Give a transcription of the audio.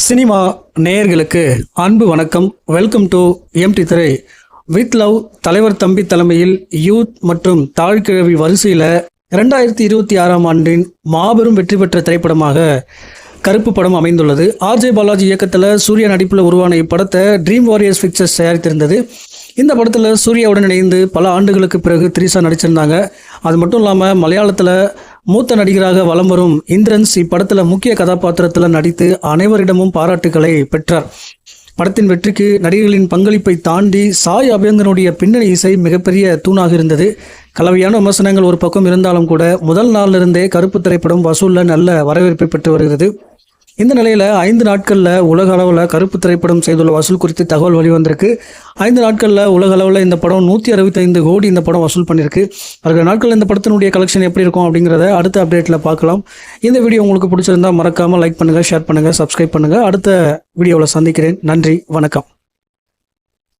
Cinema நேயர்களுக்கு அன்பு வணக்கம். வெல்கம் டு எம்டி திரை வித் லவ். தலைவர் தம்பி தலைமையில் யூத் மற்றும் தாழ்கிழவி வரிசையில் 2026ஆம் ஆண்டின் மாபெரும் வெற்றி பெற்ற திரைப்படமாக கருப்பு படம் அமைந்துள்ளது. ஆர்ஜே பாலாஜி இயக்கத்தில் சூர்யா நடிப்பில் உருவான இப்படத்தை ட்ரீம் வாரியர்ஸ் பிக்சர்ஸ் தயாரித்திருந்தது. இந்த படத்தில் சூர்யாவுடன் இணைந்து பல ஆண்டுகளுக்கு பிறகு திரிஷா நடிச்சிருந்தாங்க. அது மட்டும் இல்லாமல் மலையாளத்தில் மூத்த நடிகராக வலம் வரும் இந்திரன்ஸ் இப்படத்தில் முக்கிய கதாபாத்திரத்தில் நடித்து அனைவரிடமும் பாராட்டுக்களை பெற்றார். படத்தின் வெற்றிக்கு நடிகர்களின் பங்களிப்பை தாண்டி சாய் அபியங்கனுடைய பின்னணி இசை மிகப்பெரிய தூணாக இருந்தது. கலவையான விமர்சனங்கள் ஒரு பக்கம் இருந்தாலும் கூட முதல் நாளிலிருந்தே கருப்பு திரைப்படம் வசூலில் நல்ல வரவேற்பை பெற்று வருகிறது. இந்த நிலையில் 5 நாட்களில் உலக அளவில் கருப்பு திரைப்படம் செய்துள்ள வசூல் குறித்து தகவல் வெளிவந்திருக்கு. 5 நாட்களில் உலக அளவில் இந்த படம் 165 கோடி இந்த படம் வசூல் பண்ணியிருக்கு. வருகிற நாட்களில் இந்த படத்தினுடைய கலெக்ஷன் எப்படி இருக்கும் அப்படிங்கிறத அடுத்த அப்டேட்டில் பார்க்கலாம். இந்த வீடியோ உங்களுக்கு பிடிச்சிருந்தா மறக்காமல் லைக் பண்ணுங்கள், ஷேர் பண்ணுங்கள், சப்ஸ்கிரைப் பண்ணுங்கள். அடுத்த வீடியோவில் சந்திக்கிறேன். நன்றி, வணக்கம்.